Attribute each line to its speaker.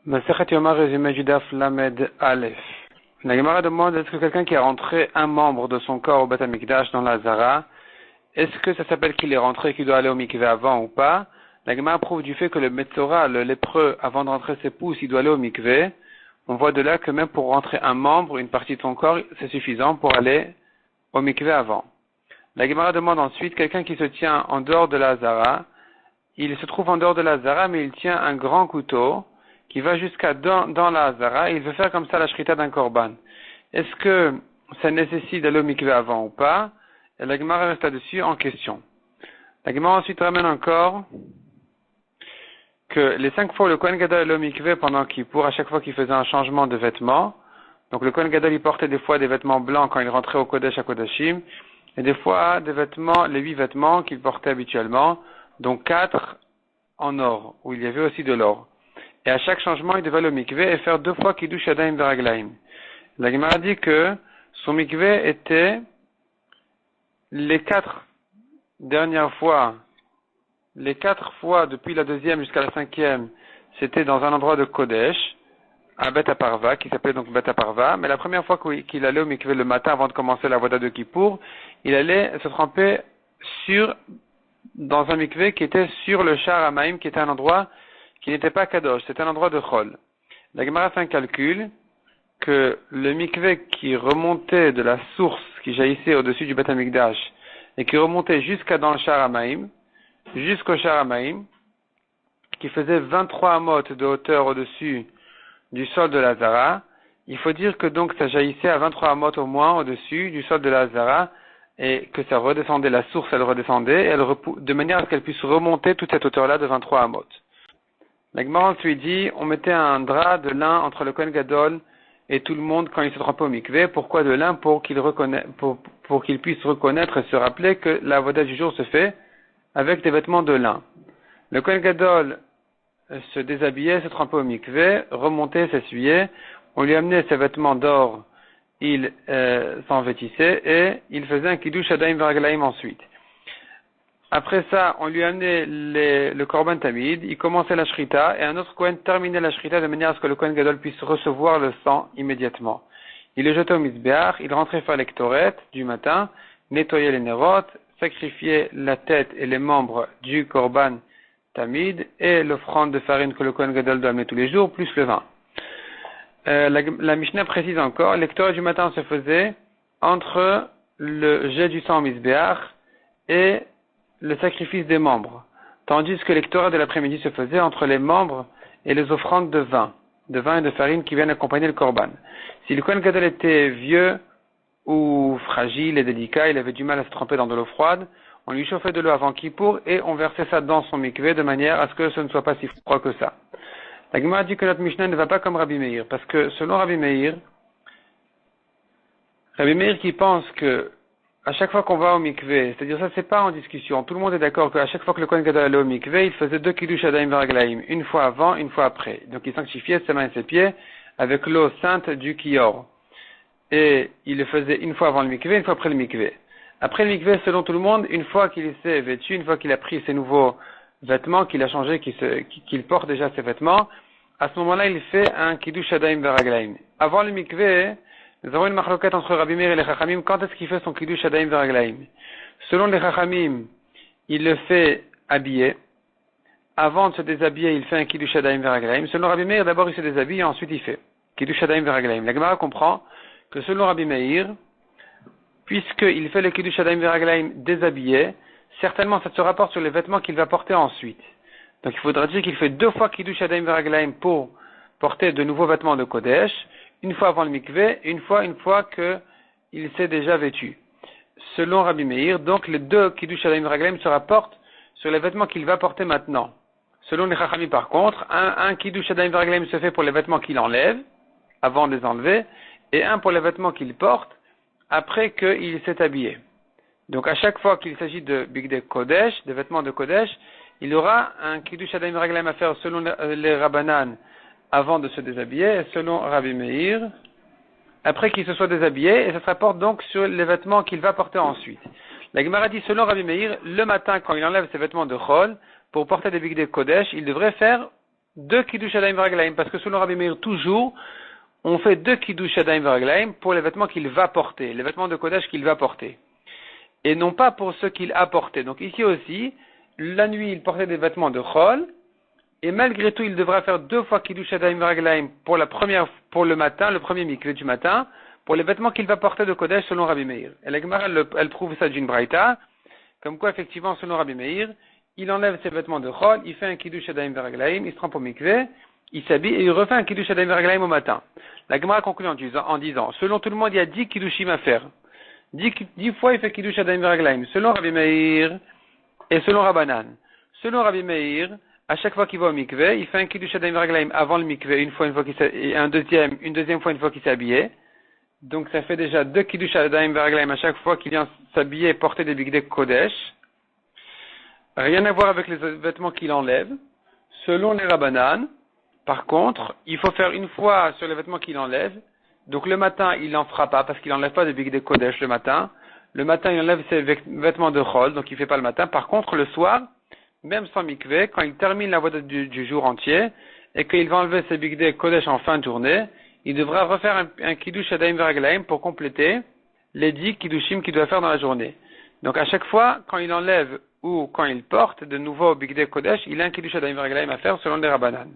Speaker 1: Masechet Yoma, résumé du Daf Lamed Aleph. La Gemara demande, est-ce que quelqu'un qui a rentré un membre de son corps au Beth Amikdash dans la Zara, est-ce que ça s'appelle qu'il est rentré et qu'il doit aller au mikveh avant ou pas? La Gemara prouve du fait que le Metzora, le lépreux, avant de rentrer ses pouces, il doit aller au mikveh. On voit de là que même pour rentrer un membre, une partie de son corps, c'est suffisant pour aller au mikveh avant. La Gemara demande ensuite, quelqu'un qui se tient en dehors de la Zara, il se trouve en dehors de la Zara, mais il tient un grand couteau qui va jusqu'à dans la Zara, et il veut faire comme ça la shrita d'un korban. Est-ce que ça nécessite d'aller au mikveh avant ou pas? Et la Gemara reste là-dessus en question. La Gemara ensuite ramène encore que les 5 fois où le Kohen Gadol allait au mikveh pendant Kippour, à chaque fois qu'il faisait un changement de vêtements, donc le Kohen Gadol il portait des fois des vêtements blancs quand il rentrait au Kodesh à Kodashim, et des fois des vêtements, les 8 vêtements qu'il portait habituellement, donc 4 en or, où il y avait aussi de l'or. Et à chaque changement, il devait aller au mikveh et faire 2 fois Kiddush Yadayim Veraglaim. La Gemara dit que son mikveh était les 4 dernières fois, les 4 fois depuis la 2e jusqu'à la 5e, c'était dans un endroit de Kodesh, à Bet Aparva, qui s'appelait donc Bet Aparva, mais la première fois qu'il allait au mikveh le matin avant de commencer la Voda de Kippour, il allait se tremper dans un mikveh qui était sur le Shar Hamaim, qui était un endroit qui n'était pas Kadosh, c'était un endroit de Chol. La Gemara fait un calcul que le mikveh qui remontait de la source qui jaillissait au-dessus du Beth Amikdash et qui remontait jusqu'à dans le Shar Hamaim, jusqu'au Shar Hamaim, qui faisait 23 amot de hauteur au-dessus du sol de la Zara, il faut dire que donc ça jaillissait à 23 amot au moins au-dessus du sol de la Zara et que ça redescendait, la source elle redescendait, de manière à ce qu'elle puisse remonter toute cette hauteur-là de 23 amot. La Gemara ensuite dit, on mettait un drap de lin entre le Kohen Gadol et tout le monde quand il se trempait au mikveh. Pourquoi de lin? Pour qu'il puisse reconnaître et se rappeler que la voda du jour se fait avec des vêtements de lin. Le Kohen Gadol se déshabillait, se trempait au mikveh, remontait, s'essuyait, on lui amenait ses vêtements d'or, il s'en vêtissait et il faisait un kiddush Yadayim Veraglaim ensuite. Après ça, on lui amenait le korban tamid, il commençait la shrita, et un autre Kohen terminait la shrita de manière à ce que le Kohen Gadol puisse recevoir le sang immédiatement. Il le jetait au mizbeach, il rentrait faire les ktoret du matin, nettoyait les nérotes, sacrifiait la tête et les membres du korban tamid, et l'offrande de farine que le Kohen Gadol doit amener tous les jours, plus le vin. La Mishnah précise encore, les ktoret du matin se faisait entre le jet du sang au mizbeach et le sacrifice des membres, tandis que l'électorat de l'après-midi se faisait entre les membres et les offrandes de vin et de farine qui viennent accompagner le korban. Si le Kohen Gadol était vieux ou fragile et délicat, il avait du mal à se tremper dans de l'eau froide, on lui chauffait de l'eau avant Kippour et on versait ça dans son mikveh de manière à ce que ce ne soit pas si froid que ça. La Gemara dit que notre Mishnah ne va pas comme Rabbi Meir, parce que selon Rabbi Meir qui pense que à chaque fois qu'on va au mikveh, c'est-à-dire ça c'est pas en discussion, tout le monde est d'accord qu'à chaque fois que le Kohen Gadol allait au mikveh, il faisait 2 kiddush Yadayim Veraglaim, une fois avant, une fois après. Donc il sanctifiait ses mains et ses pieds avec l'eau sainte du Kior. Et il le faisait une fois avant le mikveh, une fois après le mikveh. Après le mikveh, selon tout le monde, une fois qu'il s'est vêtu, une fois qu'il a pris ses nouveaux vêtements, qu'il a changé, qu'il porte déjà ses vêtements, à ce moment-là il fait un kiddush Yadayim Veraglaim. Avant le mikveh, nous avons une marloquette entre Rabbi Meir et les Chachamim. Quand est-ce qu'il fait son kiddush Yadayim Veraglaim? Selon les Chachamim, il le fait habillé. Avant de se déshabiller, il fait un kiddush Yadayim Veraglaim. Selon Rabbi Meir, d'abord il se déshabille et ensuite il fait kiddush Yadayim Veraglaim. La Gemara comprend que selon Rabbi Meir, puisqu'il fait le kiddush Yadayim Veraglaim déshabillé, certainement ça se rapporte sur les vêtements qu'il va porter ensuite. Donc il faudra dire qu'il fait 2 fois kiddush Yadayim Veraglaim pour porter de nouveaux vêtements de Kodesh, une fois avant le mikveh, une fois qu'il s'est déjà vêtu. Selon Rabbi Meir, donc les 2 kiddush Yadayim Veraglaim se rapportent sur les vêtements qu'il va porter maintenant. Selon les Chachamim par contre, un kiddush Yadayim Veraglaim se fait pour les vêtements qu'il enlève, avant de les enlever, et un pour les vêtements qu'il porte, après qu'il s'est habillé. Donc à chaque fois qu'il s'agit de bigdei Kodesh, de vêtements de Kodesh, il aura un kiddush Yadayim Veraglaim à faire selon les Rabbanan, avant de se déshabiller, et selon Rabbi Meir, après qu'il se soit déshabillé, et ça se rapporte donc sur les vêtements qu'il va porter ensuite. La Gemara dit, selon Rabbi Meir, le matin, quand il enlève ses vêtements de Chol, pour porter des bigdei Kodesh, il devrait faire 2 kiddush adayim veraglaim, parce que selon Rabbi Meir, toujours, on fait 2 kiddush adayim veraglaim pour les vêtements qu'il va porter, les vêtements de Kodesh qu'il va porter. Et non pas pour ceux qu'il a portés. Donc ici aussi, la nuit, il portait des vêtements de Chol, et malgré tout, il devra faire 2 fois kiddush adayim veraglaim pour pour le matin, le premier mikvé du matin, pour les vêtements qu'il va porter de Kodesh selon Rabbi Meir. Et la Gemara, elle prouve ça d'une braïta, comme quoi, effectivement, selon Rabbi Meir, il enlève ses vêtements de Chol, il fait un kiddush adayim veraglaim, il se trempe au mikvé, il s'habille et il refait un kiddush adayim veraglaim au matin. La Gemara conclut en disant, selon tout le monde, il y a 10 kiddushim à faire. 10 fois, il fait kiddush adayim veraglaim, selon Rabbi Meir et selon Rabbanan. Selon Rabbi Meir, à chaque fois qu'il va au mikvé, il fait un kiddush adayim veraglaim avant le mikvé, une fois qu'il s'est, et une deuxième fois une fois qu'il s'est habillé. Donc ça fait déjà 2 kiddush adayim veraglaim à chaque fois qu'il vient s'habiller et porter des bigdei kodesh. Rien à voir avec les vêtements qu'il enlève. Selon les Rabbanan, par contre, il faut faire une fois sur les vêtements qu'il enlève. Donc le matin, il n'en fera pas parce qu'il n'enlève pas de bigdei kodesh le matin. Le matin, il enlève ses vêtements de chol, donc il ne fait pas le matin. Par contre, le soir, même sans mikvé, quand il termine la voie du jour entier et qu'il va enlever ses bigdei kodesh en fin de journée, il devra refaire un kiddush adayim veraglaim pour compléter les 10 kiddushim qu'il doit faire dans la journée. Donc à chaque fois, quand il enlève ou quand il porte de nouveau bigdei kodesh, il a un kiddush adayim veraglaim à faire selon les Rabbanan.